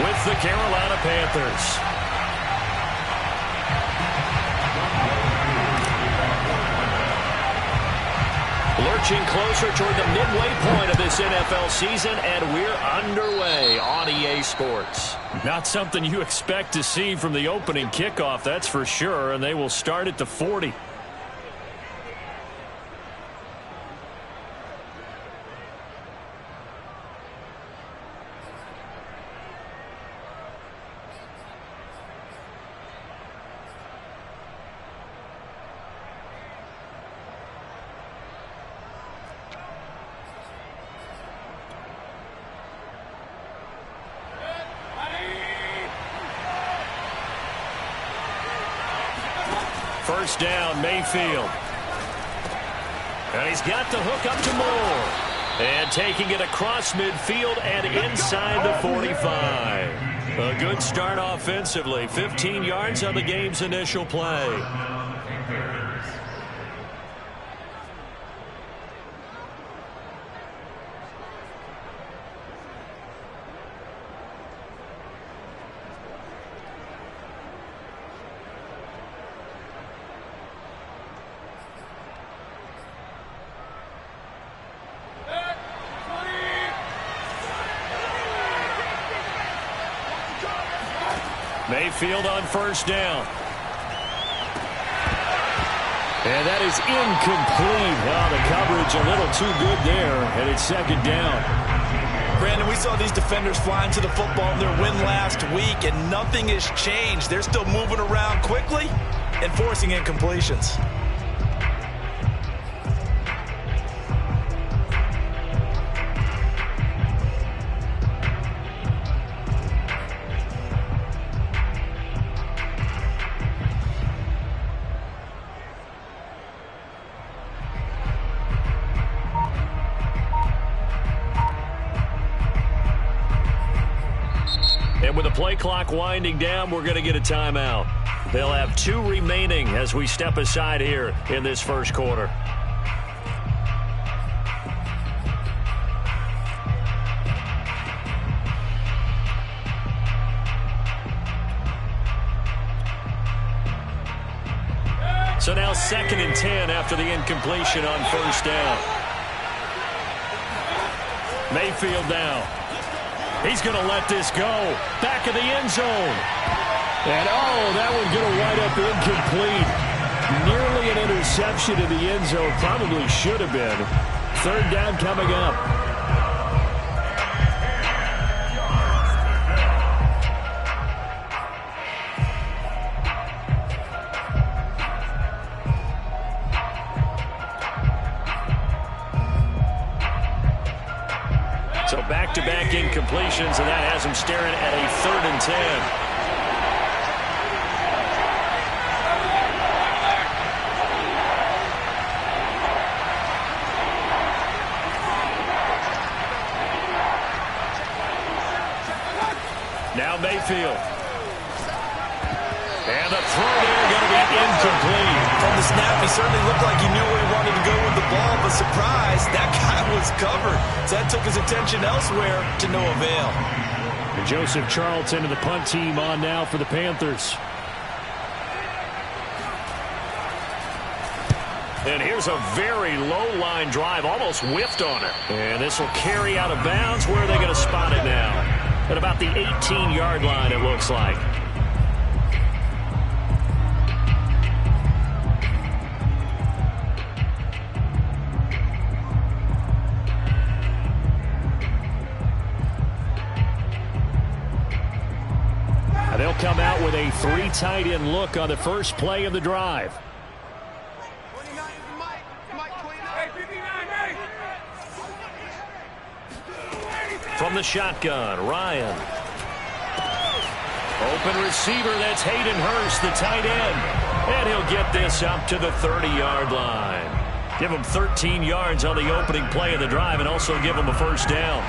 with the Carolina Panthers. Lurching closer toward the midway point of this NFL season, and we're underway on EA Sports. Not something you expect to see from the opening kickoff, that's for sure, and they will start at the 40. First down, Mayfield. And he's got the hook up to Moore. And taking it across midfield and inside the 45. A good start offensively. 15 yards on the game's initial play. Mayfield on first down. And that is incomplete. Well, the coverage a little too good there, and it's second down. Brandon, we saw these defenders flying to the football in their win last week, and nothing has changed. They're still moving around quickly and forcing incompletions. And with the play clock winding down, we're going to get a timeout. They'll have 2 remaining as we step aside here in this first quarter. So now 2nd and 10 after the incompletion on first down. Mayfield now. He's going to let this go. Back of the end zone. And, oh, that one going to wind up incomplete. Nearly an interception in the end zone. Probably should have been. 3rd down coming up. So back-to-back incompletions, and that has him staring at a 3rd and 10. Now Mayfield. And the throw there going to be incomplete. From the snap, he certainly looked like he knew where he wanted to go with the ball, but surprise, that guy was covered. So that took his attention elsewhere to no avail. And Joseph Charlton and the punt team on now for the Panthers. And here's a very low line drive, almost whiffed on it. And this will carry out of bounds. Where are they going to spot it now? At about the 18-yard line, it looks like. They'll come out with a 3 tight end look on the first play of the drive. From the shotgun, Ryan. Open receiver, that's Hayden Hurst, the tight end. And he'll get this up to the 30-yard line. Give him 13 yards on the opening play of the drive and also give him a first down.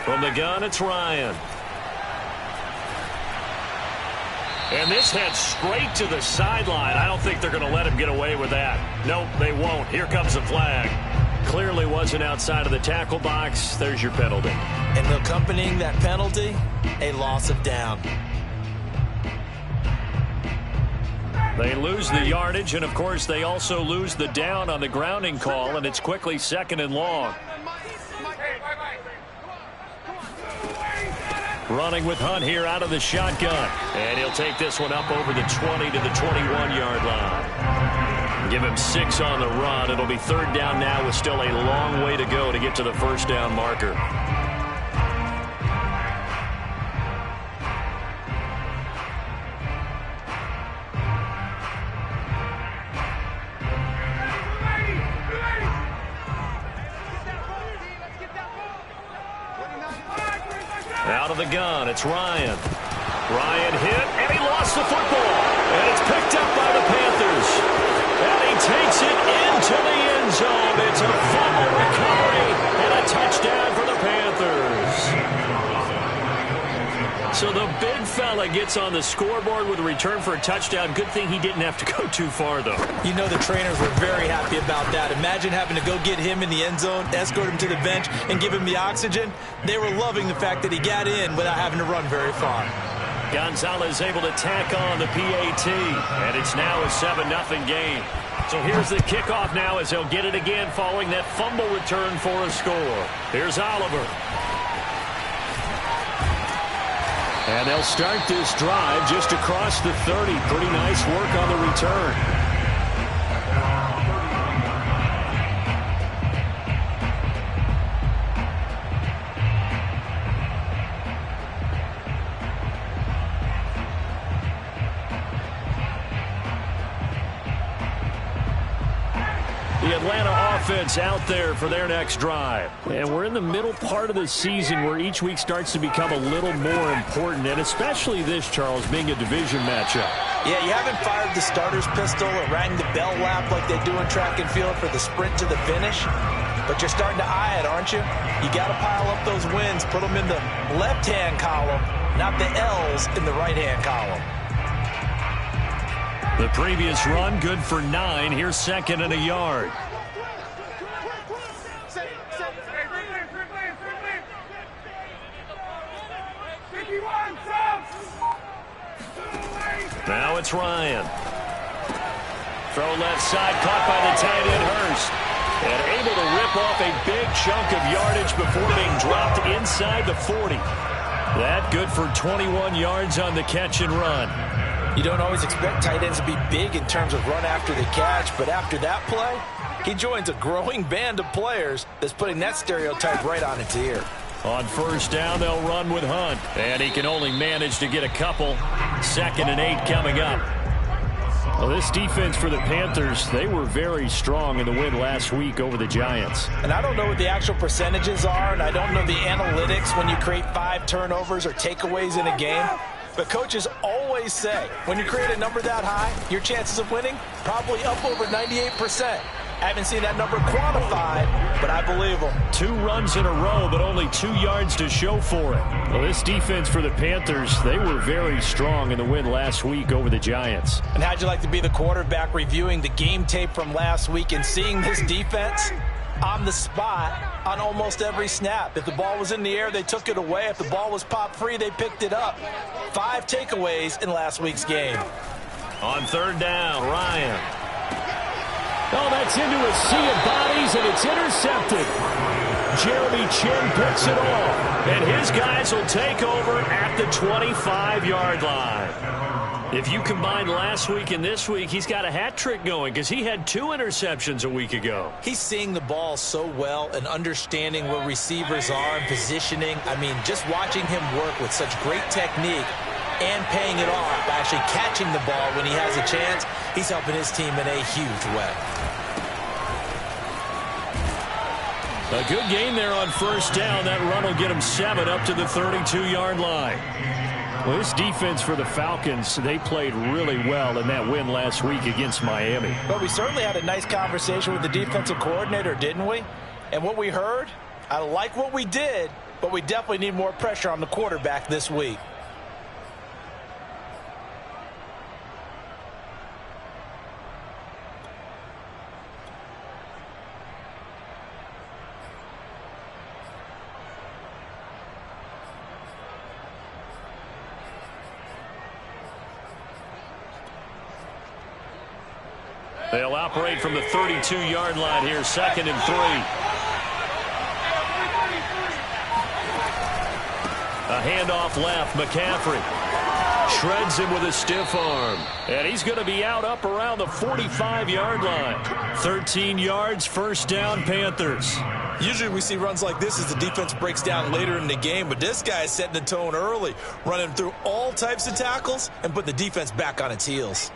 From the gun, it's Ryan. And this heads straight to the sideline. I don't think they're going to let him get away with that. Nope, they won't. Here comes the flag. Clearly wasn't outside of the tackle box. There's your penalty. And accompanying that penalty, a loss of down. They lose the yardage, and, of course, they also lose the down on the grounding call, and it's quickly 2nd and long. Running with Hunt here out of the shotgun. And he'll take this one up over the 20 to the 21-yard line. Give him 6 on the run. It'll be 3rd down now with still a long way to go to get to the 1st down marker. Out of the gun, it's Ryan. Ryan hit, and he lost the football. And it's picked up by the Panthers. And he takes it into the end zone. It's a fumble recovery and a touchdown for the Panthers. So the big fella gets on the scoreboard with a return for a touchdown. Good thing he didn't have to go too far, though. You know the trainers were very happy about that. Imagine having to go get him in the end zone, escort him to the bench, and give him the oxygen. They were loving the fact that he got in without having to run very far. Gonzalez able to tack on the PAT, and it's now a 7-0 game. So here's the kickoff now as he'll get it again following that fumble return for a score. Here's Oliver. And they'll start this drive just across the 30. Pretty nice work on the return. The Atlanta offense out there for their next drive. And we're in the middle part of the season where each week starts to become a little more important, and especially this, Charles, being a division matchup. Yeah, you haven't fired the starter's pistol or rang the bell lap like they do in track and field for the sprint to the finish, but you're starting to eye it, aren't you? You got to pile up those wins, put them in the left-hand column, not the L's in the right-hand column. The previous run, good for 9. Here's 2nd and a yard. Now it's Ryan. Throw left side, caught by the tight end Hurst. And able to rip off a big chunk of yardage before being dropped inside the 40. That good for 21 yards on the catch and run. You don't always expect tight ends to be big in terms of run after the catch, but after that play, he joins a growing band of players that's putting that stereotype right on its ear. On 1st down, they'll run with Hunt, and he can only manage to get a couple. 2nd and 8 coming up. Well, this defense for the Panthers, they were very strong in the win last week over the Giants. And I don't know what the actual percentages are, and I don't know the analytics when you create 5 turnovers or takeaways in a game. But coaches always say, when you create a number that high, your chances of winning probably up over 98%. I haven't seen that number quantified, but I believe them. 2 runs in a row, but only 2 yards to show for it. Well, this defense for the Panthers, they were very strong in the win last week over the Giants. And how'd you like to be the quarterback reviewing the game tape from last week and seeing this defense on the spot on almost every snap? If the ball was in the air, they took it away. If the ball was popped free, they picked it up. 5 takeaways in last week's game. On 3rd down, Ryan. Oh, that's into a sea of bodies, and it's intercepted. Jeremy Chin picks it off, and his guys will take over at the 25-yard line. If you combine last week and this week, he's got a hat trick going because he had 2 interceptions a week ago. He's seeing the ball so well and understanding where receivers are and positioning. I mean, just watching him work with such great technique and paying it off by actually catching the ball when he has a chance, he's helping his team in a huge way. A good gain there on 1st down. That run will get him 7 up to the 32-yard line. Well, this defense for the Falcons, they played really well in that win last week against Miami. But we certainly had a nice conversation with the defensive coordinator, didn't we? And what we heard, I like what we did, but we definitely need more pressure on the quarterback this week. They'll operate from the 32-yard line here, 2nd and 3. A handoff left, McCaffrey shreds him with a stiff arm. And he's going to be out up around the 45-yard line. 13 yards, first down, Panthers. Usually we see runs like this as the defense breaks down later in the game, but this guy is setting the tone early, running through all types of tackles and put the defense back on its heels.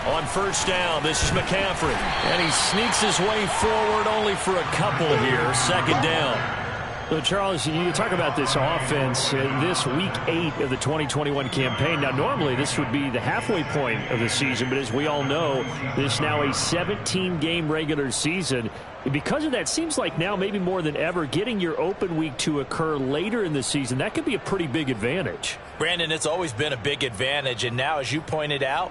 On first down, this is McCaffrey. And he sneaks his way forward only for a couple here. 2nd down. So, Charles, you talk about this offense this week 8 of the 2021 campaign. Now, normally this would be the halfway point of the season, but as we all know, this now a 17-game regular season. And because of that, seems like now maybe more than ever, getting your open week to occur later in the season, that could be a pretty big advantage. Brandon, it's always been a big advantage, and now, as you pointed out,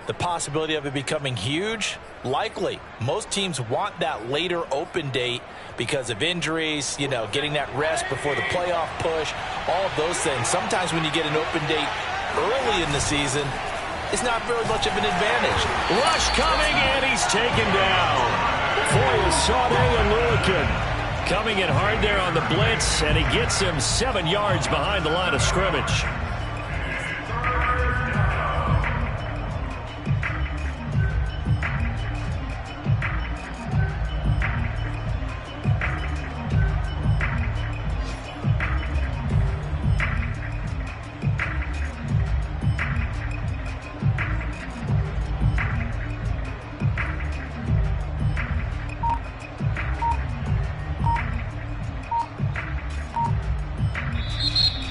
the possibility of it becoming huge, likely. Most teams want that later open date because of injuries, you know, getting that rest before the playoff push, all of those things. Sometimes when you get an open date early in the season, it's not very much of an advantage. Rush coming, and he's taken down. Foyle, Sade, and Lillican coming in hard there on the blitz, and he gets him 7 yards behind the line of scrimmage.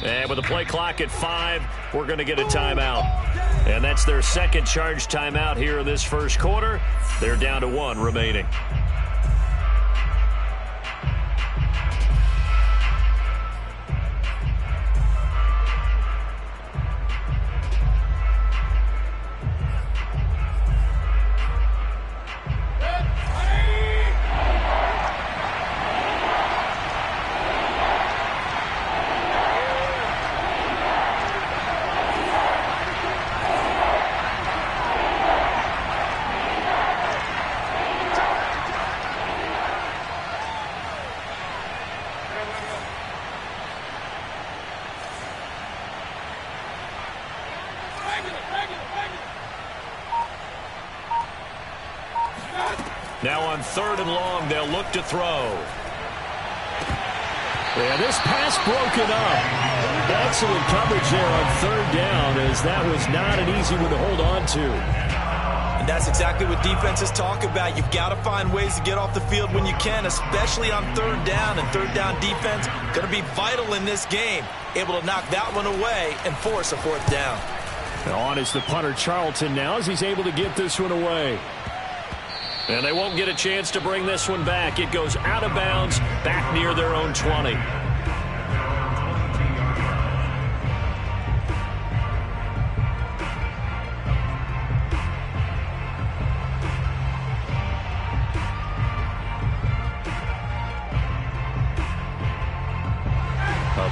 And with the play clock at 5, we're going to get a timeout. And that's their second charge timeout here in this first quarter. They're down to 1 remaining. Now on 3rd and long, they'll look to throw. Yeah, this pass broken up. Excellent coverage there on 3rd down, as that was not an easy one to hold on to. And that's exactly what defenses talk about. You've got to find ways to get off the field when you can, especially on 3rd down. And 3rd down defense going to be vital in this game. Able to knock that one away and force a 4th down. On is the punter Charlton now, as he's able to get this one away. And they won't get a chance to bring this one back. It goes out of bounds, back near their own 20.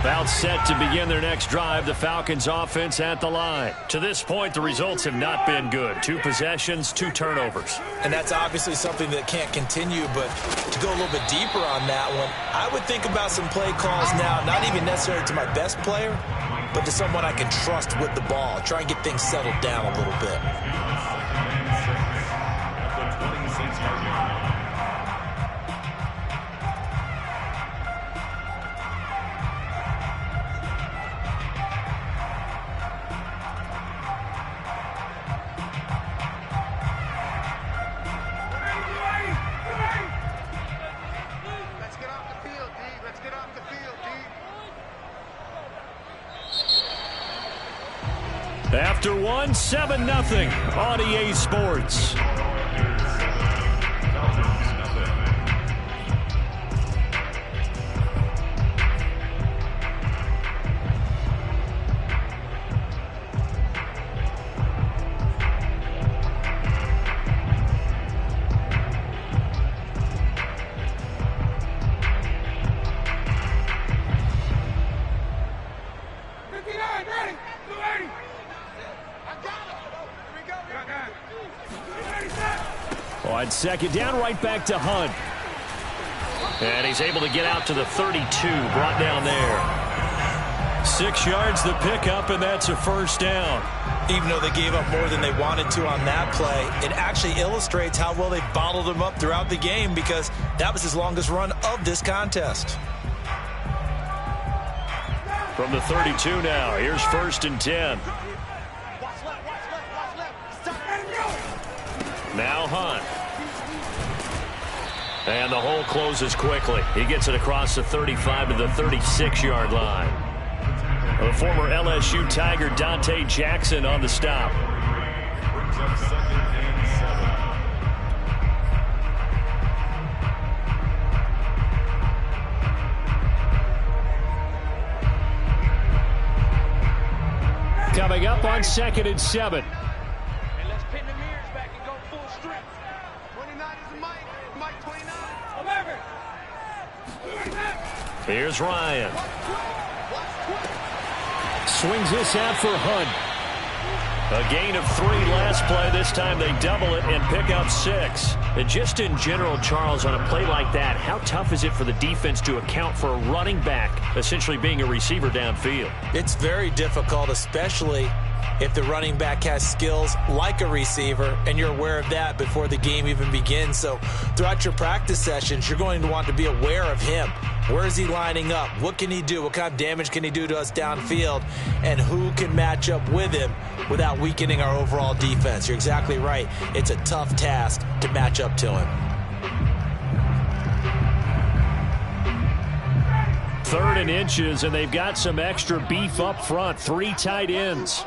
About set to begin their next drive, the Falcons offense at the line. To this point, the results have not been good. 2 possessions, 2 turnovers. And that's obviously something that can't continue, but to go a little bit deeper on that one, I would think about some play calls now, not even necessarily to my best player, but to someone I can trust with the ball. Try and get things settled down a little bit. After one, 7-0 on EA Sports. On second down, right back to Hunt. And he's able to get out to the 32, brought down there. 6 yards the pickup, and that's a first down. Even though they gave up more than they wanted to on that play, it actually illustrates how well they bottled him up throughout the game, because that was his longest run of this contest. From the 32 now, here's 1st and 10. Now Hunt. And the hole closes quickly. He gets it across the 35 to the 36-yard line. The former LSU Tiger Dante Jackson on the stop. Coming up on 2nd and 7. Here's Ryan. Swings this out for Hunt. A gain of 3 last play. This time they double it and pick up 6. And just in general, Charles, on a play like that, how tough is it for the defense to account for a running back essentially being a receiver downfield? It's very difficult, especially if the running back has skills like a receiver, and you're aware of that before the game even begins. So throughout your practice sessions, you're going to want to be aware of him. Where is he lining up? What can he do? What kind of damage can he do to us downfield? And who can match up with him without weakening our overall defense? You're exactly right. It's a tough task to match up to him. 3rd and inches, and they've got some extra beef up front. 3 tight ends.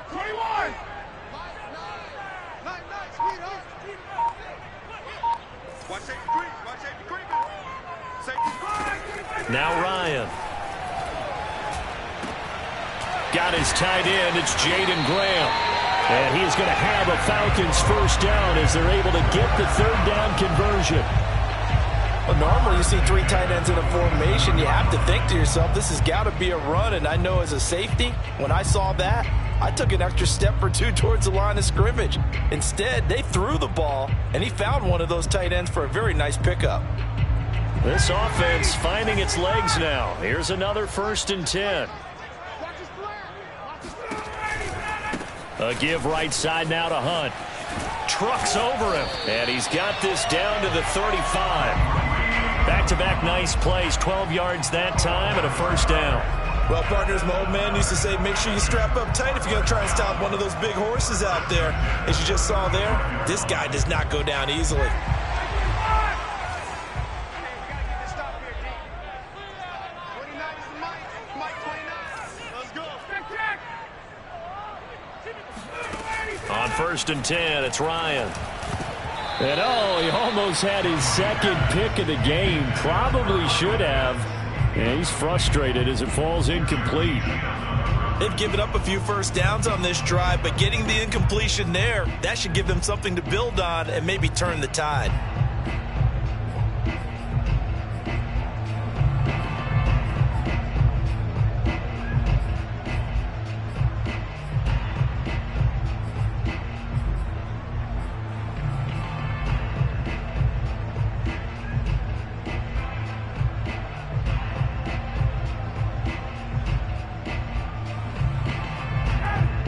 21. Now Ryan. Got his tight end. It's Jaden Graham. And he is going to have a Falcons first down as they're able to get the 3rd down conversion. Well, normally you see 3 tight ends in a formation. You have to think to yourself, this has got to be a run. And I know as a safety, when I saw that, I took an extra step or 2 towards the line of scrimmage. Instead, they threw the ball, and he found one of those tight ends for a very nice pickup. This offense finding its legs now. Here's another 1st and 10. A give right side now to Hunt. Trucks over him, and he's got this down to the 35. Back-to-back nice plays, 12 yards that time, and a first down. Well, partners, my old man used to say, make sure you strap up tight if you're going to try and stop one of those big horses out there. As you just saw there, this guy does not go down easily. On 1st and 10, it's Ryan. And oh, he almost had his 2nd pick of the game. Probably should have. And he's frustrated as it falls incomplete. They've given up a few first downs on this drive, but getting the incompletion there, that should give them something to build on and maybe turn the tide.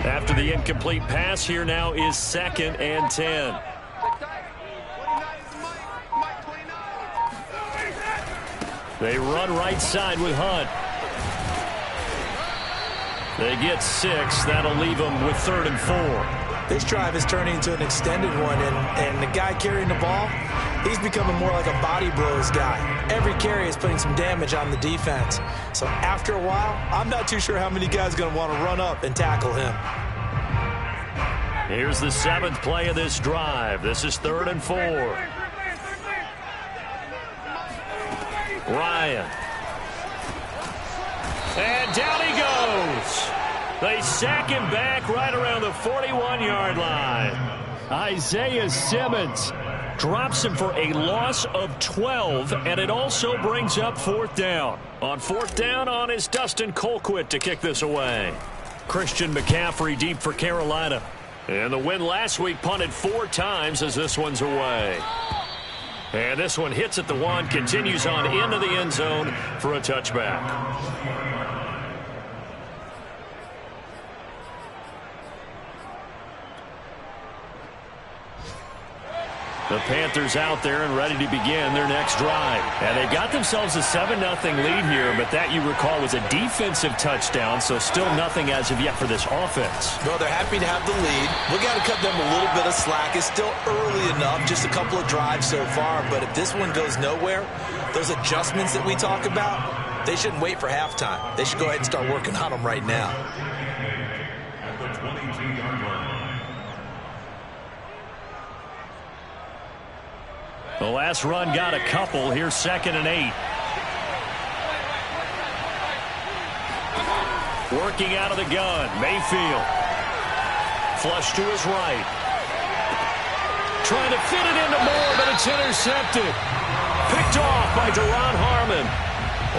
After the incomplete pass, here now is 2nd and 10. They run right side with Hunt. They get 6. That'll leave them with 3rd and 4. This drive is turning into an extended one, and the guy carrying the ball, he's becoming more like a body bros guy. Every carry is putting some damage on the defense. So after a while, I'm not too sure how many guys are going to want to run up and tackle him. Here's the 7th play of this drive. This is 3rd and 4. Ryan. And down he goes. They sack him back right around the 41-yard line. Isaiah Simmons drops him for a loss of 12, and it also brings up 4th down. On 4th down is Dustin Colquitt to kick this away. Christian McCaffrey deep for Carolina. And the win last week punted 4 times as this one's away. And this one hits at the 1, continues on into the end zone for a touchback. The Panthers out there and ready to begin their next drive. And they've got themselves a 7-0 lead here, but that, you recall, was a defensive touchdown, so still nothing as of yet for this offense. No, they're happy to have the lead. We got to cut them a little bit of slack. It's still early enough, just a couple of drives so far, but if this one goes nowhere, those adjustments that we talk about, they shouldn't wait for halftime. They should go ahead and start working on them right now. At the 22-yard line. The last run got a couple. Here's 2nd and 8. Working out of the gun. Mayfield. Flush to his right. Trying to fit it into Moore, but it's intercepted. Picked off by Deron Harmon.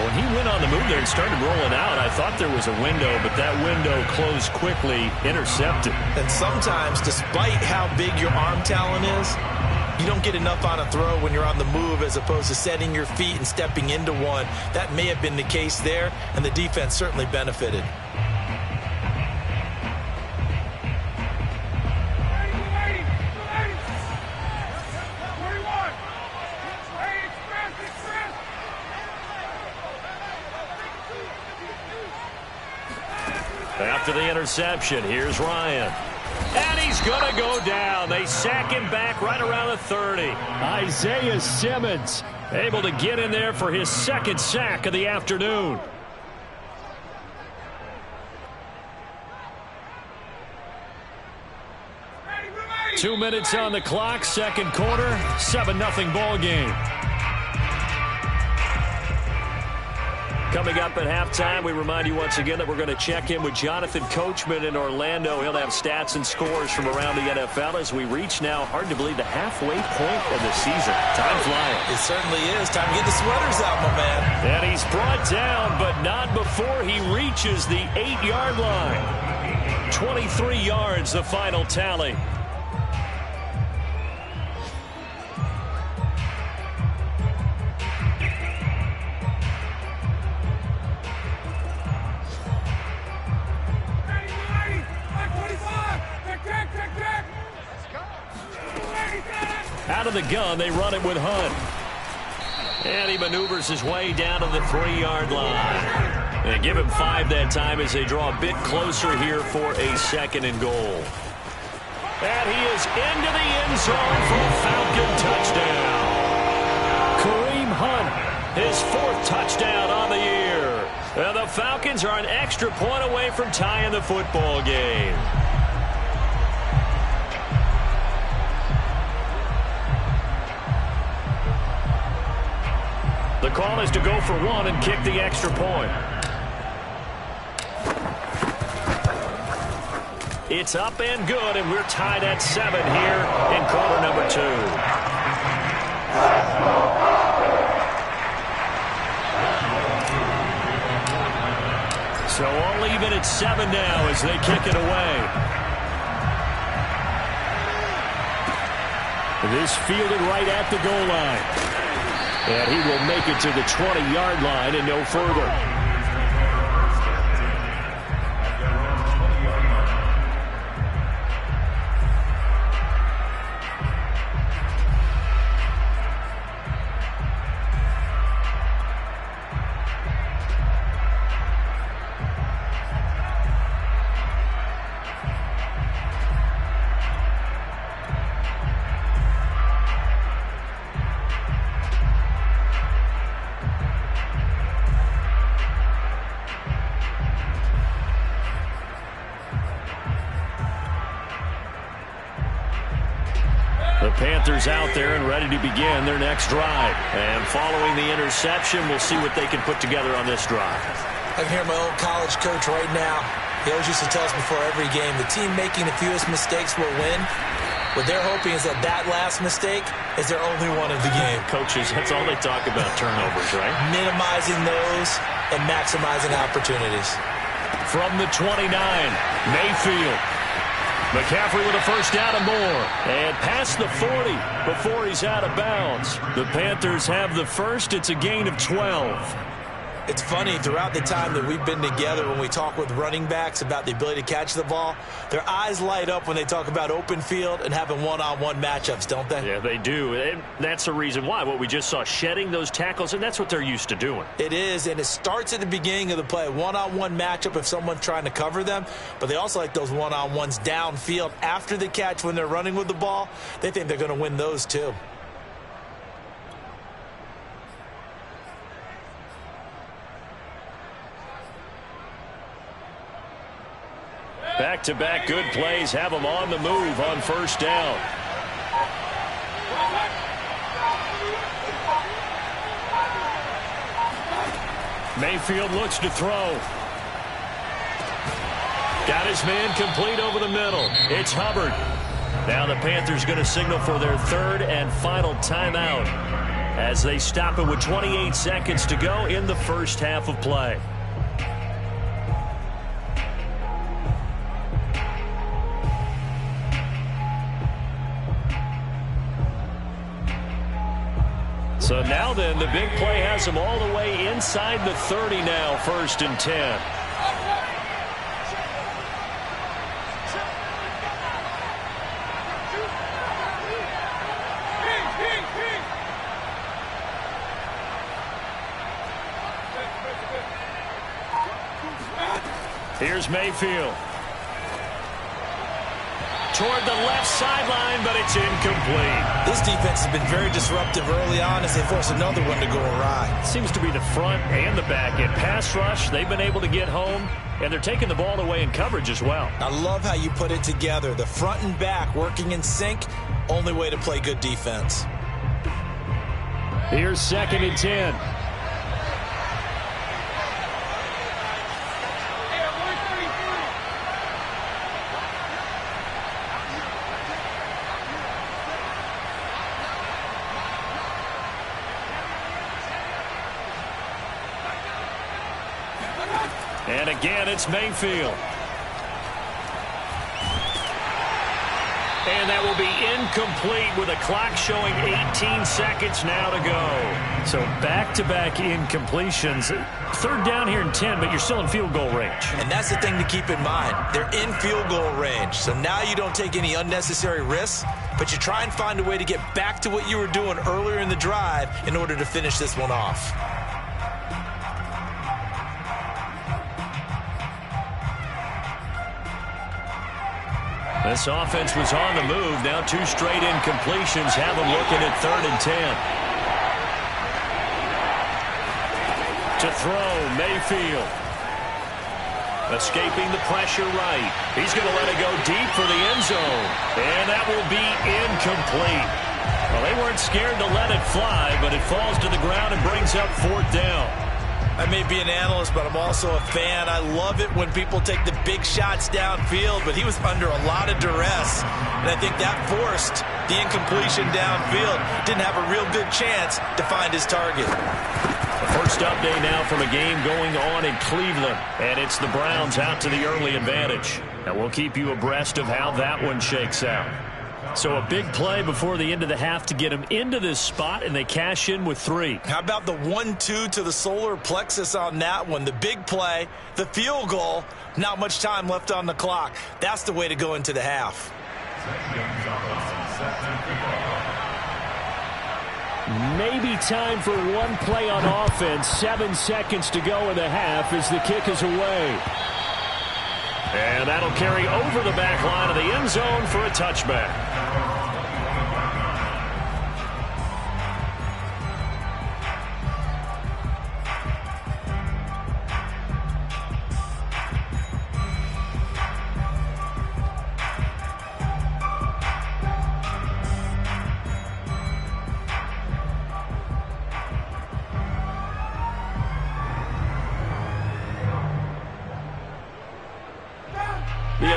When he went on the move there and started rolling out, I thought there was a window, but that window closed quickly. Intercepted. And sometimes, despite how big your arm talent is, you don't get enough on a throw when you're on the move as opposed to setting your feet and stepping into one. That may have been the case there, and the defense certainly benefited. After the interception, here's Ryan. And he's going to go down. They sack him back right around the 30. Isaiah Simmons able to get in there for his 2nd sack of the afternoon. Ready. 2 minutes on the clock, 2nd quarter, 7-0 ball game. Coming up at halftime, we remind you once again that we're going to check in with Jonathan Coachman in Orlando. He'll have stats and scores from around the NFL as we reach now, hard to believe, the halfway point of the season. Time flying. It certainly is. Time to get the sweaters out, my man. And he's brought down, but not before he reaches the 8-yard line. 23 yards, the final tally. Out of the gun, they run it with Hunt. And he maneuvers his way down to the 3-yard line. And give him 5 that time as they draw a bit closer here for a 2nd and goal. And he is into the end zone for a Falcon touchdown. Kareem Hunt, his 4th touchdown on the year. And the Falcons are an extra point away from tying the football game. The call is to go for 1 and kick the extra point. It's up and good, and we're tied at 7 here in quarter number 2. So all even at 7 now as they kick it away. This fielded right at the goal line. And he will make it to the 20-yard line and no further. The Panthers out there and ready to begin their next drive. And following the interception, we'll see what they can put together on this drive. I can hear my old college coach right now. He always used to tell us before every game, the team making the fewest mistakes will win. What they're hoping is that that last mistake is their only one of the game. Coaches, that's all they talk about, turnovers, right? Minimizing those and maximizing opportunities. From the 29, Mayfield. McCaffrey with a first down and more. And past the 40 before he's out of bounds. The Panthers have the first. It's a gain of 12. It's funny, throughout the time that we've been together, when we talk with running backs about the ability to catch the ball, their eyes light up when they talk about open field and having one-on-one matchups, don't they? Yeah, they do. And that's the reason why. What we just saw, shedding those tackles, and that's what they're used to doing. It is, and it starts at the beginning of the play. One-on-one matchup if someone's trying to cover them, but they also like those one-on-ones downfield after the catch when they're running with the ball. They think they're going to win those too. Back-to-back good plays have them on the move on first down. Mayfield looks to throw. Got his man complete over the middle. It's Hubbard. Now the Panthers going to signal for their third and final timeout as they stop it with 28 seconds to go in the first half of play. So now then, the big play has them all the way inside the 30 now, 1st and 10. Here's Mayfield. Toward the left sideline, but it's incomplete. This defense has been very disruptive early on as they force another one to go awry. Seems to be the front and the back end. Pass rush, they've been able to get home, and they're taking the ball away in coverage as well. I love how you put it together. The front and back working in sync, only way to play good defense. Here's 2nd and 10. And again, it's Mayfield. And that will be incomplete with a clock showing 18 seconds now to go. So back-to-back incompletions. 3rd down here and 10, but you're still in field goal range. And that's the thing to keep in mind. They're in field goal range. So now you don't take any unnecessary risks, but you try and find a way to get back to what you were doing earlier in the drive in order to finish this one off. This offense was on the move. Now 2 straight incompletions have them looking at 3rd and 10. To throw, Mayfield. Escaping the pressure right. He's going to let it go deep for the end zone. And that will be incomplete. Well, they weren't scared to let it fly, but it falls to the ground and brings up 4th down. I may be an analyst, but I'm also a fan. I love it when people take the big shots downfield, but he was under a lot of duress, and I think that forced the incompletion downfield. Didn't have a real good chance to find his target. The first update now from a game going on in Cleveland, and it's the Browns out to the early advantage. And we'll keep you abreast of how that one shakes out. So a big play before the end of the half to get them into this spot, and they cash in with 3. How about the 1-2 to the solar plexus on that one? The big play, the field goal, not much time left on the clock. That's the way to go into the half. Maybe time for one play on offense. 7 seconds to go in the half as the kick is away. And that'll carry over the back line of the end zone for a touchback.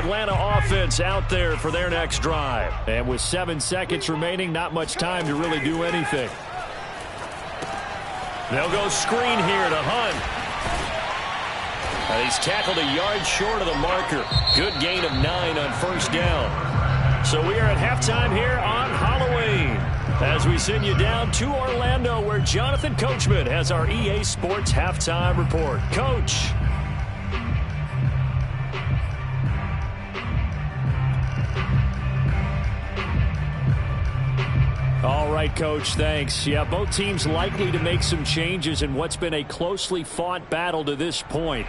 Atlanta offense out there for their next drive. And with 7 seconds remaining, not much time to really do anything. They'll go screen here to Hunt. He's tackled a yard short of the marker. Good gain of 9 on first down. So we are at halftime here on Halloween, as we send you down to Orlando, where Jonathan Coachman has our EA Sports Halftime Report. Coach. All right, Coach, thanks. Yeah, both teams likely to make some changes in what's been a closely fought battle to this point.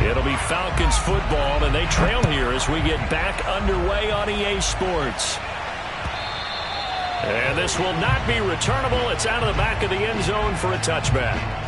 It'll be Falcons football, and they trail here as we get back underway on EA Sports. And this will not be returnable. It's out of the back of the end zone for a touchback.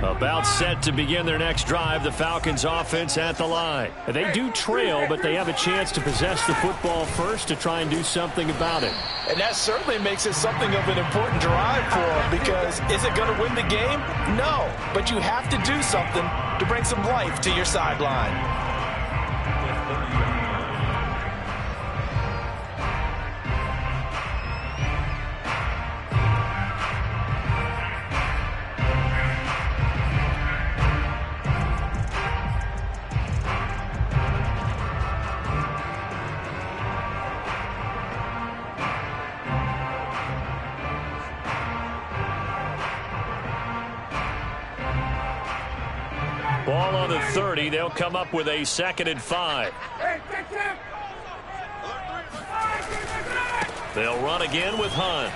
About set to begin their next drive, the Falcons offense at the line. They do trail, but they have a chance to possess the football first to try and do something about it. And that certainly makes it something of an important drive for them, because is it going to win the game? No, but you have to do something to bring some life to your sideline. Ball on the 30. They'll come up with a 2nd and 5. They'll run again with Hunt.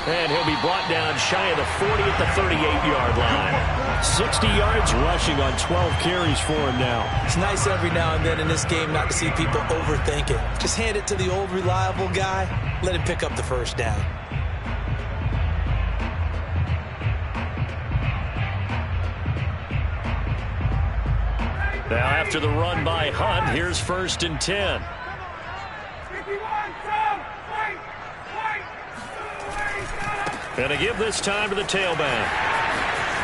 And he'll be brought down shy of the 40 at the 38-yard line. 60 yards rushing on 12 carries for him now. It's nice every now and then in this game not to see people overthink it. Just hand it to the old reliable guy. Let him pick up the first down. Now after the run by Hunt, here's 1st and 10. Gonna give this time to the tailback.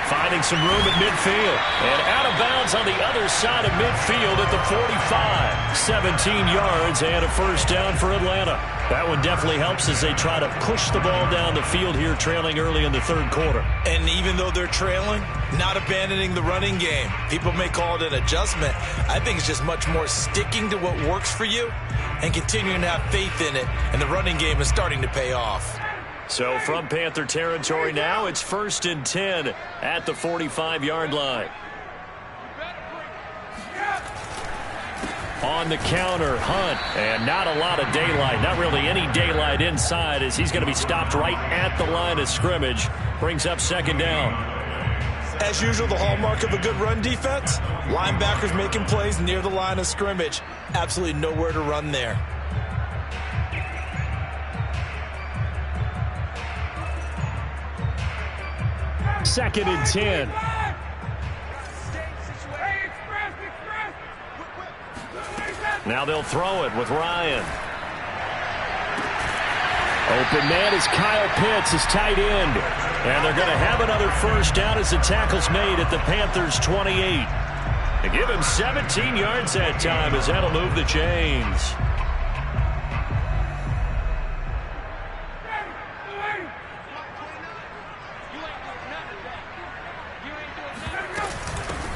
Finding some room at midfield. And out of bounds on the other side of midfield at the 45. 17 yards and a first down for Atlanta. That one definitely helps as they try to push the ball down the field here, trailing early in the 3rd quarter. And even though they're trailing, not abandoning the running game. People may call it an adjustment. I think it's just much more sticking to what works for you and continuing to have faith in it. And the running game is starting to pay off. So from Panther territory now, it's 1st and 10 at the 45-yard line. On the counter, Hunt, and not a lot of daylight. Not really any daylight inside, as he's going to be stopped right at the line of scrimmage. Brings up 2nd down. As usual, the hallmark of a good run defense, linebackers making plays near the line of scrimmage. Absolutely nowhere to run there. Second and 10. Now they'll throw it with Ryan. Open man is Kyle Pitts, his tight end. And they're going to have another first down as the tackle's made at the Panthers' 28. They give him 17 yards that time, as that'll move the chains.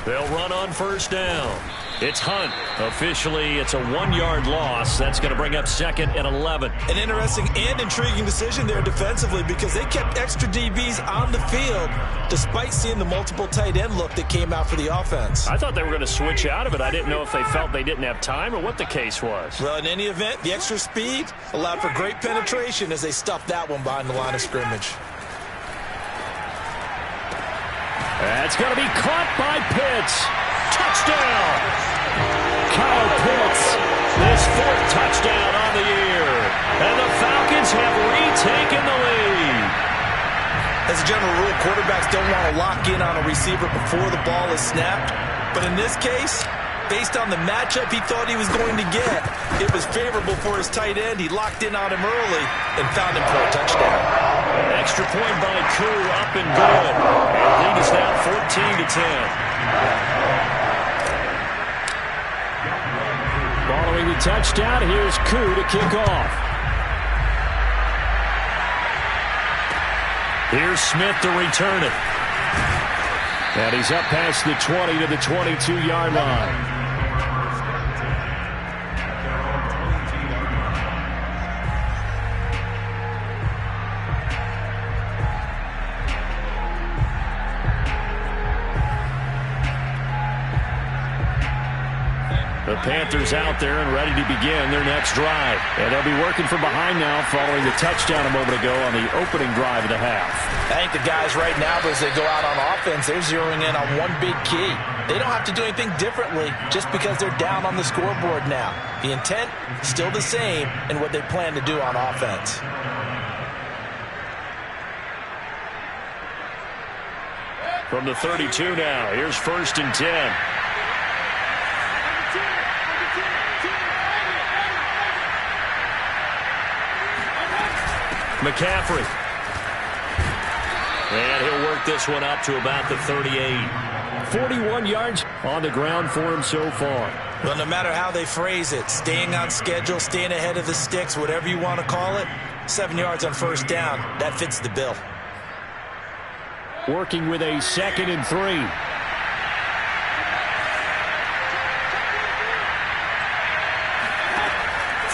They'll run on first down. It's Hunt. Officially, it's a 1-yard loss. That's going to bring up 2nd and 11. An interesting and intriguing decision there defensively, because they kept extra DBs on the field despite seeing the multiple tight end look that came out for the offense. I thought they were going to switch out of it. I didn't know if they felt they didn't have time or what the case was. Well, in any event, the extra speed allowed for great penetration as they stuffed that one behind the line of scrimmage. That's going to be caught by Pitts. Touchdown! Kyle Pitts, his 4th touchdown on the year. And the Falcons have retaken the lead. As a general rule, quarterbacks don't want to lock in on a receiver before the ball is snapped. But in this case, based on the matchup he thought he was going to get, it was favorable for his tight end. He locked in on him early and found him for a touchdown. Extra point by Koo, up and good. And the lead is now 14-10. Following the touchdown, here's Koo to kick off. Here's Smith to return it. And he's up past the 20 to the 22-yard line. The Panthers out there and ready to begin their next drive. And they'll be working from behind now following the touchdown a moment ago on the opening drive of the half. I think the guys right now, as they go out on offense, they're zeroing in on one big key. They don't have to do anything differently just because they're down on the scoreboard now. The intent is still the same in what they plan to do on offense. From the 32 now, here's 1st and 10. McCaffrey. And he'll work this one up to about the 38. 41 yards on the ground for him so far. Well, no matter how they phrase it, staying on schedule, staying ahead of the sticks, whatever you want to call it, 7 yards on 1st down, that fits the bill. Working with a 2nd and 3.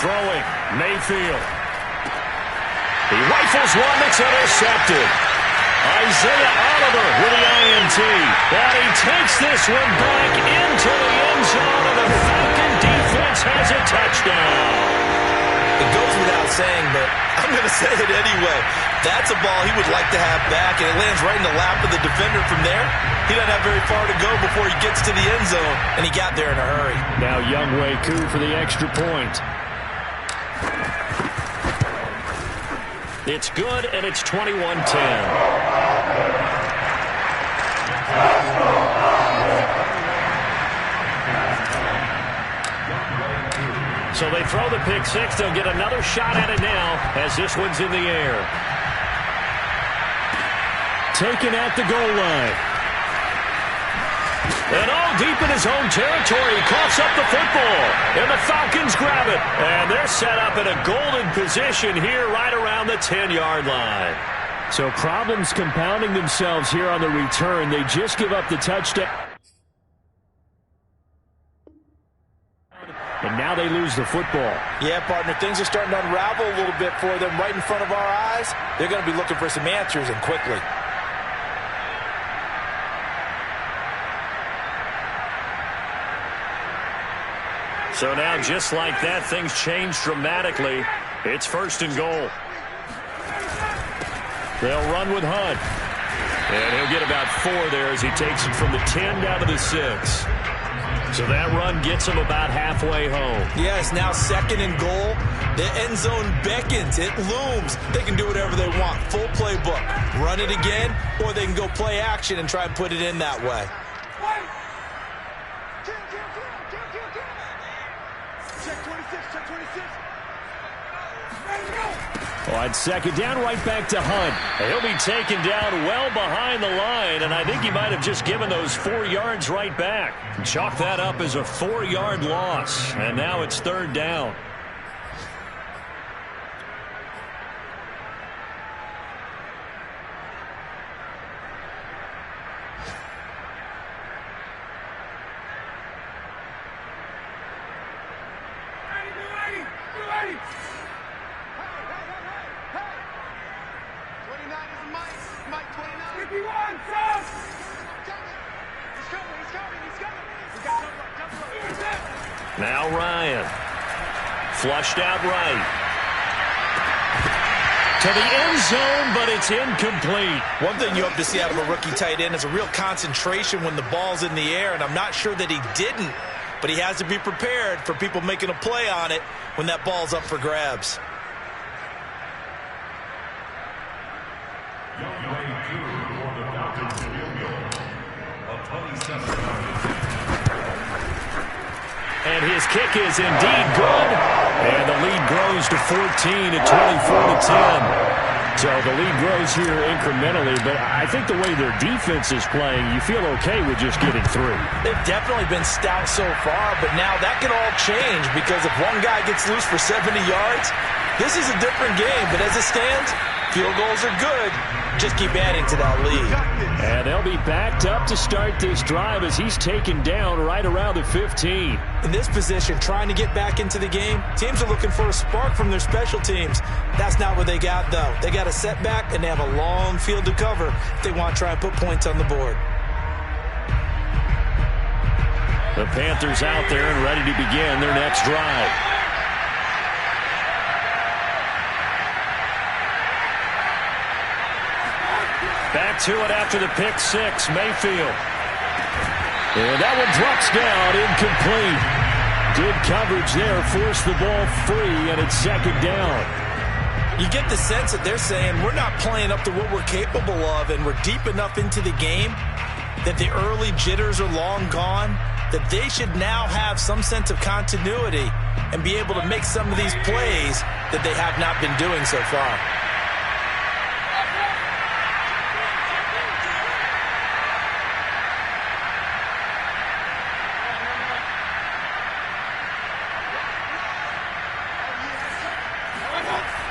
Throwing, Mayfield. He rifles one that's intercepted. Isaiah Oliver with the INT. And he takes this one back into the end zone, and the Falcon defense has a touchdown. It goes without saying, but I'm going to say it anyway. That's a ball he would like to have back, and it lands right in the lap of the defender from there. He doesn't have very far to go before he gets to the end zone, and he got there in a hurry. Now Younghoe Koo for the extra point. It's good, and it's 21-10. So they throw the pick six. They'll get another shot at it now as this one's in the air. Taken at the goal line. And all deep in his own territory, he coughs up the football. And the Falcons grab it. And they're set up in a golden position here right around the 10-yard line. So problems compounding themselves here on the return. They just give up the touchdown. And now they lose the football. Yeah, partner, things are starting to unravel a little bit for them right in front of our eyes. They're going to be looking for some answers, and quickly. So now, just like that, things change dramatically. It's 1st and goal. They'll run with Hunt. And he'll get about 4 there as he takes it from the 10 down to the 6. So that run gets him about halfway home. Yes, now 2nd and goal. The end zone beckons. It looms. They can do whatever they want. Full playbook. Run it again, or they can go play action and try and put it in that way. On 2nd down, right back to Hunt. He'll be taken down well behind the line, and I think he might have just given those 4 yards right back. Chalk that up as a 4-yard loss, and now it's 3rd down. Now Ryan. Flushed out right. To the end zone, but it's incomplete. One thing you hope to see out of a rookie tight end is a real concentration when the ball's in the air, and I'm not sure that he didn't, but he has to be prepared for people making a play on it when that ball's up for grabs. for the Falcons field goal of 27 yards. And his kick is indeed good. And the lead grows to 14 at 24-10. So the lead grows here incrementally, but I think the way their defense is playing, you feel okay with just getting through. They've definitely been stout so far, but now that can all change because if one guy gets loose for 70 yards, this is a different game. But as it stands, field goals are good. Just keep adding to that lead. And they'll be backed up to start this drive as he's taken down right around the 15. In this position, trying to get back into the game, teams are looking for a spark from their special teams. That's not what they got, though. They got a setback, and they have a long field to cover if they want to try and put points on the board. The Panthers out there and ready to begin their next drive. Back to it after the pick six, Mayfield. And that one drops down, incomplete. Good coverage there, forced the ball free, and it's second down. You get the sense that they're saying we're not playing up to what we're capable of, and we're deep enough into the game that the early jitters are long gone, that they should now have some sense of continuity and be able to make some of these plays that they have not been doing so far.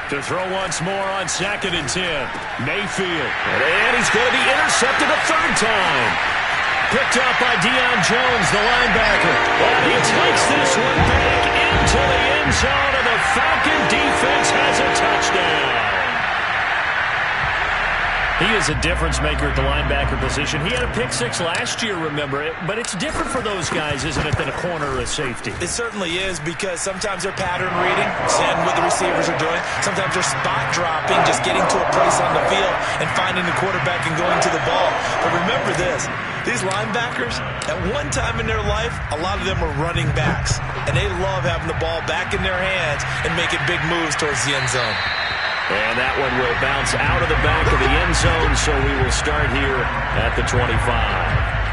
To throw once more on 2nd and 10. Mayfield. And he's going to be intercepted a third time. Picked up by Deion Jones, the linebacker. And he takes this one back into the end zone, and the Falcon defense has a touchdown. He is a difference maker at the linebacker position. He had a pick six last year, remember it, but it's different for those guys, isn't it, than a corner or a safety? It certainly is, because sometimes they're pattern reading, seeing what the receivers are doing. Sometimes they're spot dropping, just getting to a place on the field and finding the quarterback and going to the ball. But remember this, these linebackers, at one time in their life, a lot of them are running backs, and they love having the ball back in their hands and making big moves towards the end zone. And that one will bounce out of the back of the end zone, so we will start here at the 25.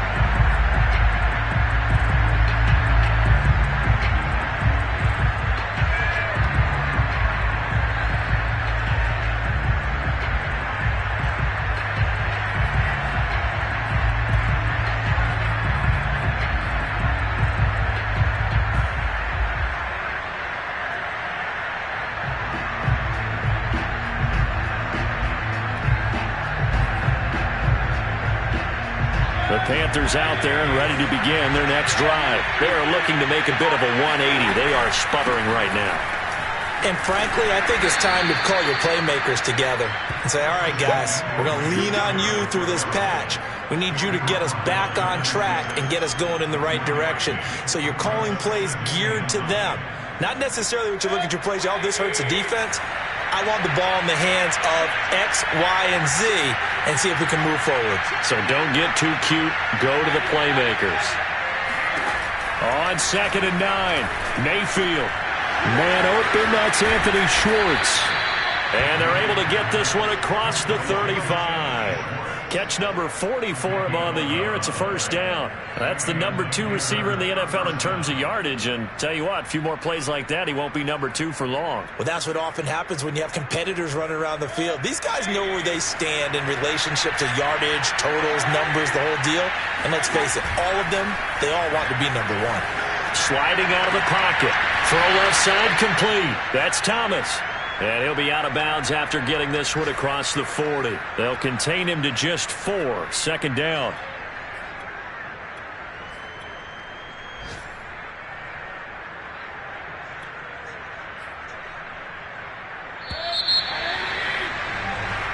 The Panthers out there and ready to begin their next drive. They are looking to make a bit of a 180. They are sputtering right now. And frankly, I think it's time to call your playmakers together and say, all right, guys, we're going to lean on you through this patch. We need you to get us back on track and get us going in the right direction. So you're calling plays geared to them. Not necessarily what you look at your plays, oh, this hurts the defense. I want the ball in the hands of X, Y, and Z and see if we can move forward. So don't get too cute. Go to the playmakers. On 2nd and 9, Mayfield. Man open, that's Anthony Schwartz. And they're able to get this one across the 35. Catch number 40 for him on the year. It's a first down. That's the number 2 receiver in the NFL in terms of yardage. And tell you what, a few more plays like that, he won't be number 2 for long. Well, that's what often happens when you have competitors running around the field. These guys know where they stand in relationship to yardage, totals, numbers, the whole deal. And let's face it, all of them, they all want to be number 1. Sliding out of the pocket. Throw left side complete. That's Thomas. And he'll be out of bounds after getting this one across the 40. They'll contain him to just 4. Second down.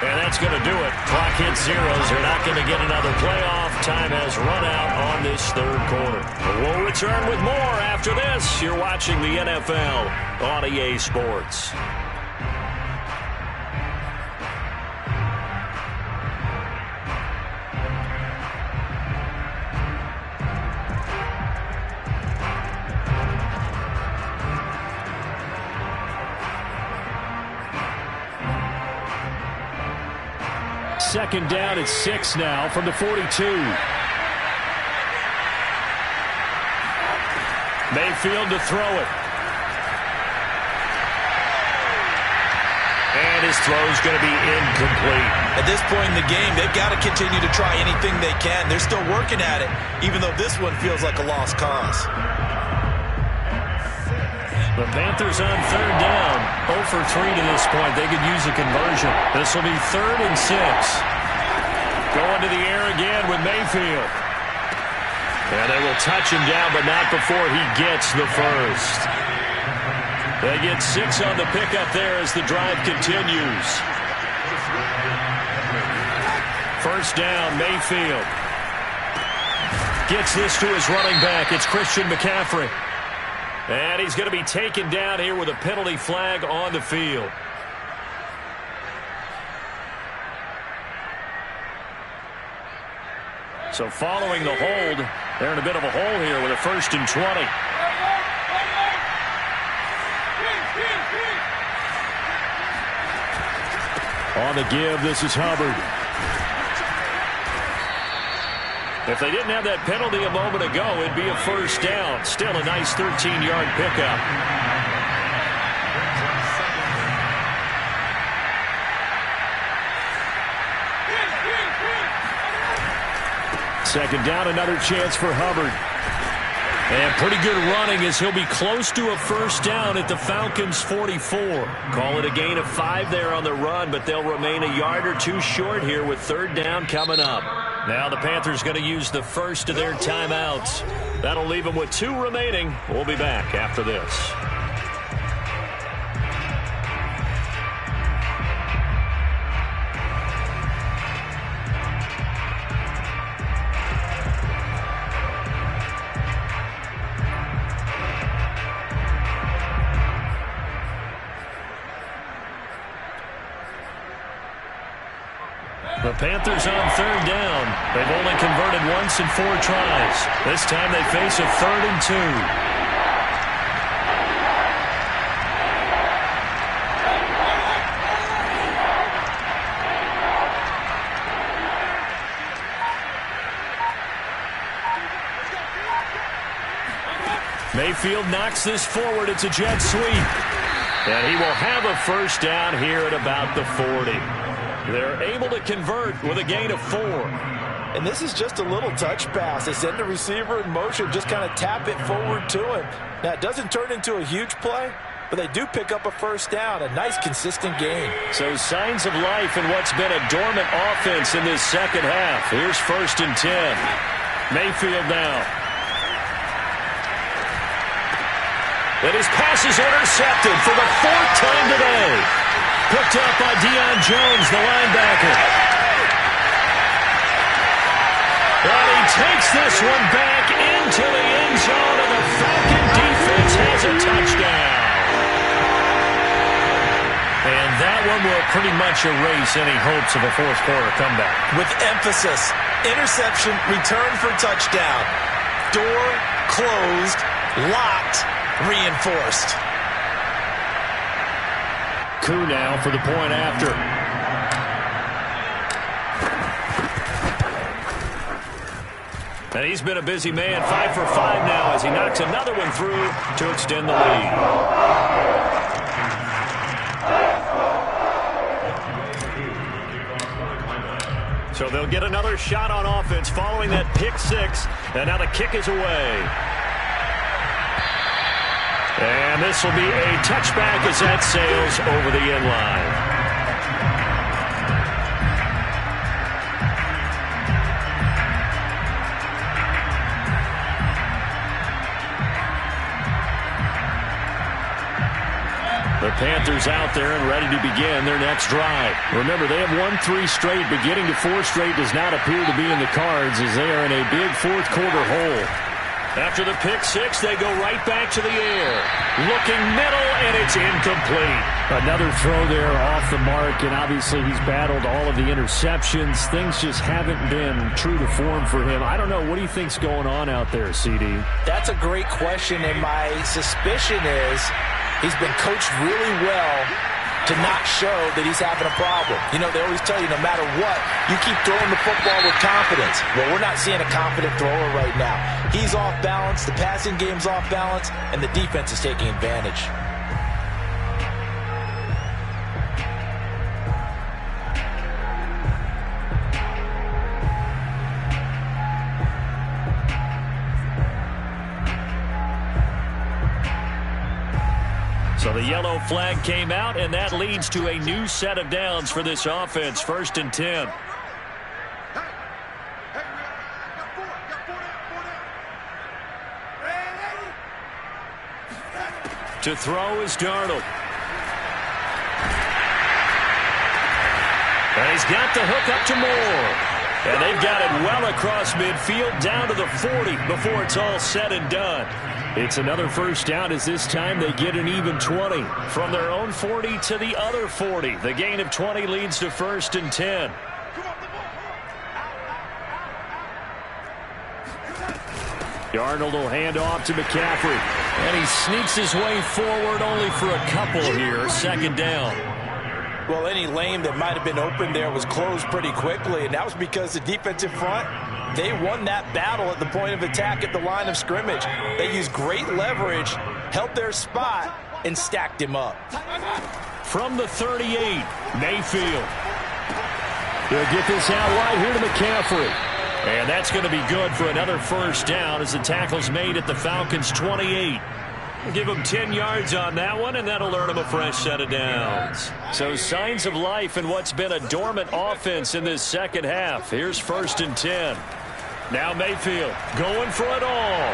And that's going to do it. Clock hits zeros. They're not going to get another playoff. Time has run out on this third quarter. We'll return with more after this. You're watching the NFL on EA Sports. Second down at 6 now from the 42. Mayfield to throw it. And his throw's going to be incomplete. At this point in the game, they've got to continue to try anything they can. They're still working at it, even though this one feels like a lost cause. The Panthers on third down. 0 for 3 to this point. They could use a conversion. This will be 3rd and 6. Going to the air again with Mayfield. And they will touch him down, but not before he gets the first. They get 6 on the pickup there as the drive continues. First down, Mayfield. Gets this to his running back. It's Christian McCaffrey. And he's going to be taken down here with a penalty flag on the field. So following the hold, they're in a bit of a hole here with a 1st and 20. On the give, this is Hubbard. If they didn't have that penalty a moment ago, it'd be a first down. Still a nice 13-yard pickup. Second down, another chance for Hubbard. And pretty good running as he'll be close to a first down at the Falcons' 44. Call it a gain of 5 there on the run, but they'll remain a yard or 2 short here with third down coming up. Now the Panthers going to use the first of their timeouts. That'll leave them with 2 remaining. We'll be back after this. The Panthers on third down. They've only converted once in 4 tries. This time they face a 3rd and 2. Mayfield knocks this forward. It's a jet sweep. And he will have a first down here at about the 40. They're able to convert with a gain of 4. And this is just a little touch pass. They send the receiver in motion, just kind of tap it forward to him. Now, it doesn't turn into a huge play, but they do pick up a first down. A nice, consistent gain. So signs of life in what's been a dormant offense in this second half. Here's 1st and 10. Mayfield now. And his pass is intercepted for the 4th time today. Picked up by Deion Jones, the linebacker. And he takes this one back into the end zone, and the Falcon defense has a touchdown. And that one will pretty much erase any hopes of a 4th quarter comeback. With emphasis, interception, return for touchdown. Door closed, locked, reinforced. Coup now for the point after. And he's been a busy man. 5 for 5 now as he knocks another one through to extend the lead. So they'll get another shot on offense following that pick 6. And now the kick is away. And this will be a touchback as that sails over the end line. The Panthers out there and ready to begin their next drive. Remember, they have won 3 straight, but getting to 4 straight does not appear to be in the cards as they are in a big 4th quarter hole. After the pick 6, they go right back to the air. Looking middle, and it's incomplete. Another throw there off the mark, and obviously he's battled all of the interceptions. Things just haven't been true to form for him. I don't know. What do you think's going on out there, CD? That's a great question, and my suspicion is he's been coached really well to not show that he's having a problem. You know, they always tell you no matter what, you keep throwing the football with confidence. Well, we're not seeing a confident thrower right now. He's off balance, the passing game's off balance, and the defense is taking advantage. So the yellow flag came out, and that leads to a new set of downs for this offense. 1st and 10. To throw is Darnold. And he's got the hook up to Moore. And they've got it well across midfield down to the 40 before it's all said and done. It's another first down as this time they get an even 20. From their own 40 to the other 40. The gain of 20 leads to 1st and 10. Darnold will hand off to McCaffrey. And he sneaks his way forward only for a couple here. 2nd down. Well, any lane that might have been open there was closed pretty quickly, and that was because the defensive front, they won that battle at the point of attack at the line of scrimmage. They used great leverage, held their spot, and stacked him up. From the 38, Mayfield. He'll get this out wide here to McCaffrey. And that's going to be good for another first down as the tackle's made at the Falcons' 28. Give them 10 yards on that one, and that'll earn them a fresh set of downs. So signs of life in what's been a dormant offense in this second half. Here's 1st and 10. Now Mayfield going for it all.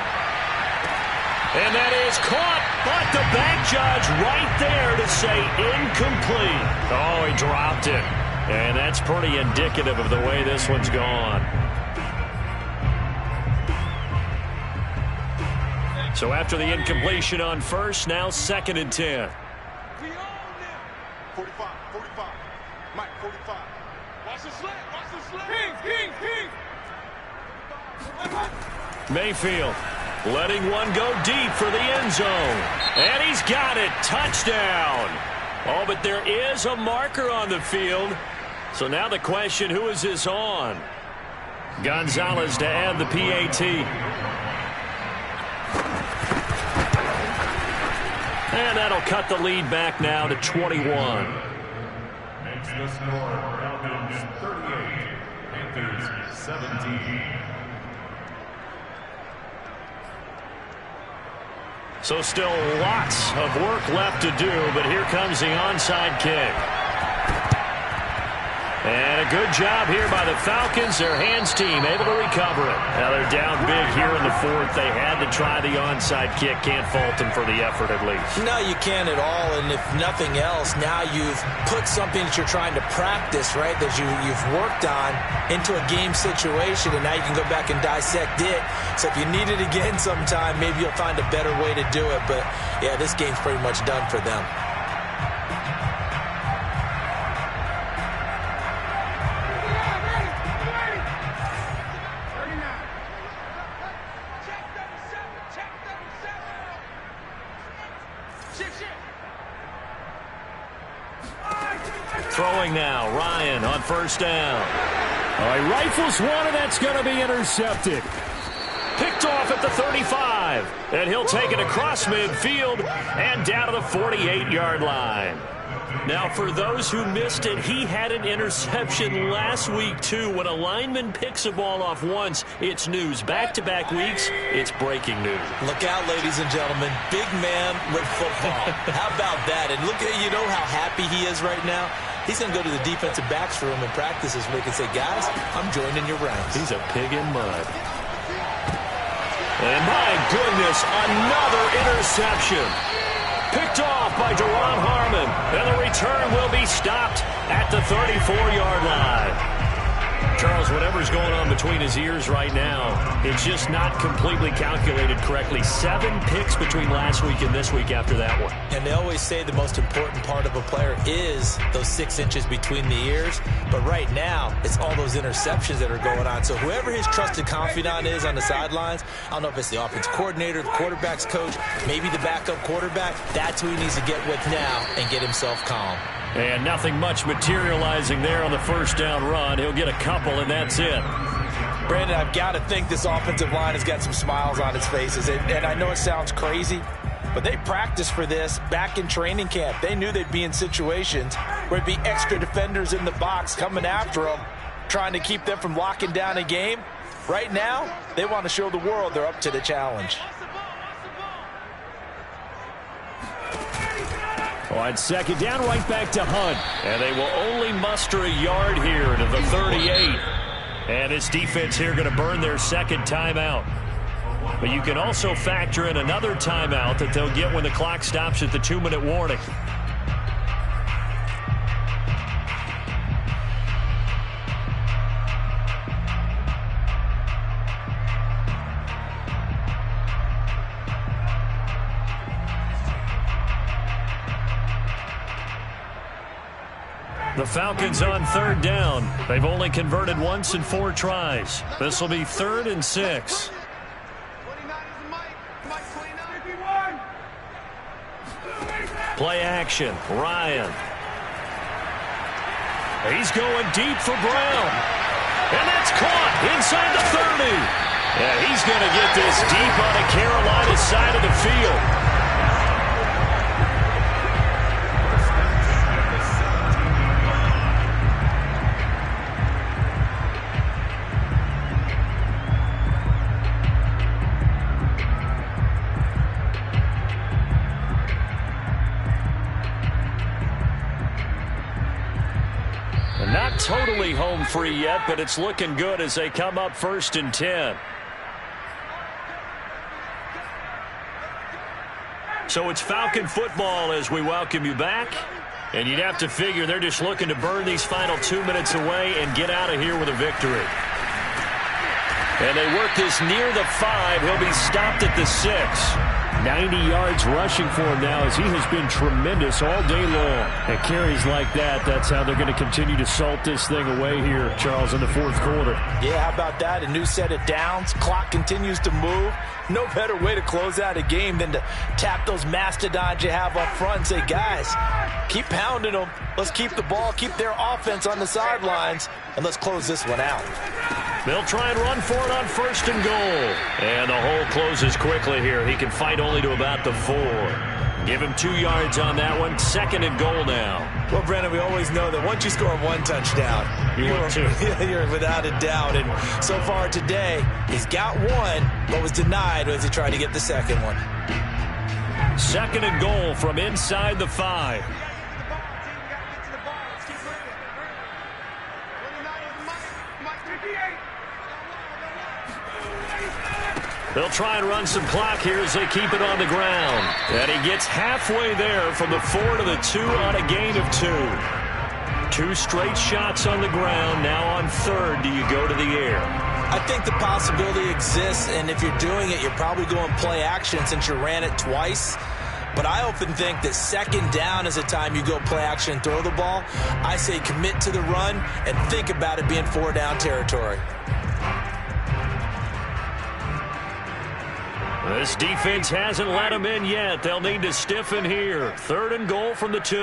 And that is caught, but the back judge right there to say incomplete. Oh, he dropped it. And that's pretty indicative of the way this one's gone. So after the incompletion on first, now 2nd and 10. 45, 45. Mike, 45. Watch the slant, watch the slant. King. Mayfield letting one go deep for the end zone. And he's got it. Touchdown. Oh, but there is a marker on the field. So now the question, who is this on? Gonzalez to add the PAT. And that'll cut the lead back now to 21. Makes the score Falcons 38, Panthers 17. So still lots of work left to do, but here comes the onside kick. And a good job here by the Falcons. Their hands team able to recover it. Now they're down big here in the 4th. They had to try the onside kick. Can't fault them for the effort at least. No, you can't at all. And if nothing else, now you've put something that you're trying to practice, right, that you've worked on into a game situation, and now you can go back and dissect it. So if you need it again sometime, maybe you'll find a better way to do it. But, yeah, this game's pretty much done for them. Throwing now, Ryan on 1st down. He rifles one, and that's going to be intercepted. Picked off at the 35, and he'll take it across midfield and down to the 48-yard line. Now, for those who missed it, he had an interception last week, too. When a lineman picks a ball off once, it's news. Back-to-back weeks, it's breaking news. Look out, ladies and gentlemen. Big man with football. How about that? And look at, you know how happy he is right now? He's going to go to the defensive backs room and practice this week and say, guys, I'm joining your ranks. He's a pig in mud. And my goodness, another interception. Picked off by Deron Harmon. And the return will be stopped at the 34-yard line. Charles, whatever's going on between his ears right now, it's just not completely calculated correctly. 7 picks between last week and this week after that one. And they always say the most important part of a player is those 6 inches between the ears. But right now, it's all those interceptions that are going on. So whoever his trusted confidant is on the sidelines, I don't know if it's the offense coordinator, the quarterback's coach, maybe the backup quarterback, that's who he needs to get with now and get himself calm. And nothing much materializing there on the first down run. He'll get a couple, and that's it. Brandon, I've got to think this offensive line has got some smiles on its faces. And I know it sounds crazy, but they practiced for this back in training camp. They knew they'd be in situations where it'd be extra defenders in the box coming after them, trying to keep them from locking down a game. Right now, they want to show the world they're up to the challenge. On second down, right back to Hunt. And they will only muster a yard here to the 38. And this defense here going to burn their second timeout. But you can also factor in another timeout that they'll get when the clock stops at the 2-minute warning. The Falcons on third down. They've only converted once in 4 tries. This will be 3rd and 6. Play action. Ryan. He's going deep for Brown. And that's caught inside the 30. Yeah, he's going to get this deep on the Carolina side of the field. Not totally home free yet, but it's looking good as they come up 1st and 10. So it's Falcon football as we welcome you back. And you'd have to figure they're just looking to burn these final 2 minutes away and get out of here with a victory. And they work this near the 5. He'll be stopped at the 6. 90 yards rushing for him now as he has been tremendous all day long. And carries like that, that's how they're going to continue to salt this thing away here, Charles, in the 4th quarter. Yeah, how about that? A new set of downs. Clock continues to move. No better way to close out a game than to tap those mastodons you have up front and say, guys, keep pounding them. Let's keep the ball, keep their offense on the sidelines, and let's close this one out. They'll try and run for it on 1st and goal. And the hole closes quickly here. He can fight only to about the 4. Give him 2 yards on that one. 2nd and goal now. Well, Brandon, we always know that once you score 1 touchdown, you're without a doubt. And so far today, he's got 1, but was denied as he tried to get the 2nd one. 2nd and goal from inside the 5. They'll try and run some clock here as they keep it on the ground. And he gets halfway there from the 4 to the 2 on a gain of 2. 2 straight shots on the ground. Now on 3rd, do you go to the air? I think the possibility exists, and if you're doing it, you're probably going play action since you ran it twice. But I often think that 2nd down is the time you go play action and throw the ball. I say commit to the run and think about it being 4-down territory. This defense hasn't let them in yet. They'll need to stiffen here. 3rd and goal from the 2.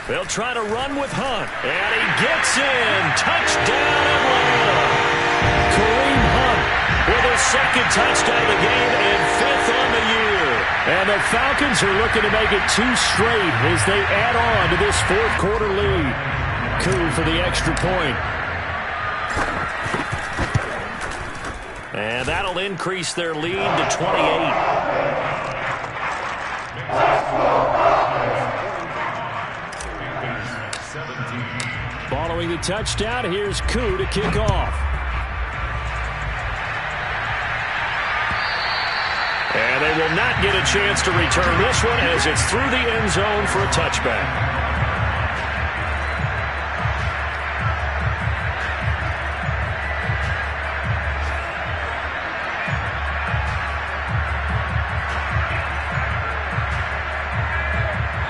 They'll try to run with Hunt. And he gets in. Touchdown, Atlanta. Kareem Hunt with his 2nd touchdown of the game and 5th on the year. And the Falcons are looking to make it 2 straight as they add on to this 4th quarter lead. Coup for the extra point. And that'll increase their lead to 28. Following the touchdown, here's Koo to kick off. And they will not get a chance to return this one as it's through the end zone for a touchback.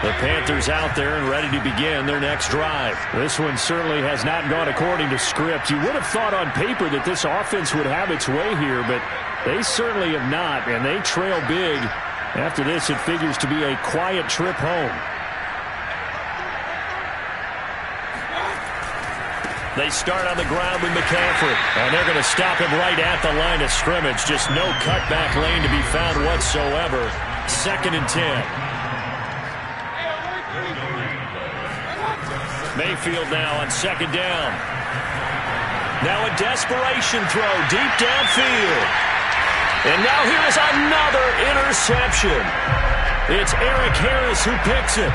The Panthers out there and ready to begin their next drive. This one certainly has not gone according to script. You would have thought on paper that this offense would have its way here, but they certainly have not, and they trail big. After this, it figures to be a quiet trip home. They start on the ground with McCaffrey. And they're going to stop him right at the line of scrimmage. Just no cutback lane to be found whatsoever. 2nd and 10. Mayfield now on 2nd down. Now a desperation throw deep downfield. And now here is another interception. It's Eric Harris who picks it.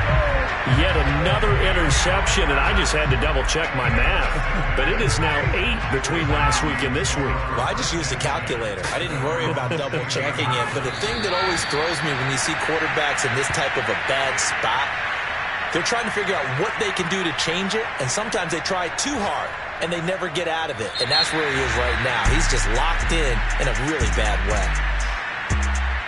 Yet another interception, and I just had to double-check my math. But it is now 8 between last week and this week. Well, I just used a calculator. I didn't worry about double-checking it. But the thing that always throws me when you see quarterbacks in this type of a bad spot, they're trying to figure out what they can do to change it, and sometimes they try too hard, and they never get out of it. And that's where he is right now. He's just locked in a really bad way.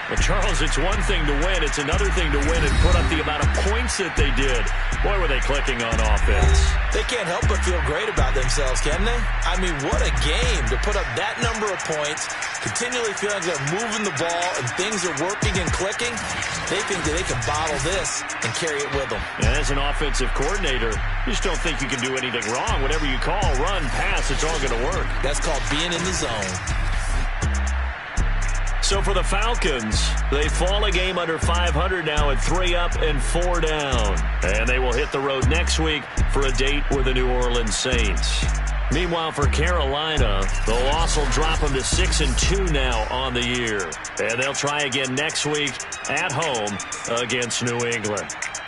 Well, Charles, it's one thing to win. It's another thing to win and put up the amount of points that they did. Boy, were they clicking on offense. They can't help but feel great about themselves, can they? I mean, what a game to put up that number of points, continually feeling they're moving the ball and things are working and clicking. They think that they can bottle this and carry it with them. And as an offensive coordinator, you just don't think you can do anything wrong. Whatever you call, run, pass, it's all going to work. That's called being in the zone. So for the Falcons, they fall a game under 500 now at 3 up and 4 down. And they will hit the road next week for a date with the New Orleans Saints. Meanwhile, for Carolina, the loss will drop them to 6-2 now on the year. And they'll try again next week at home against New England.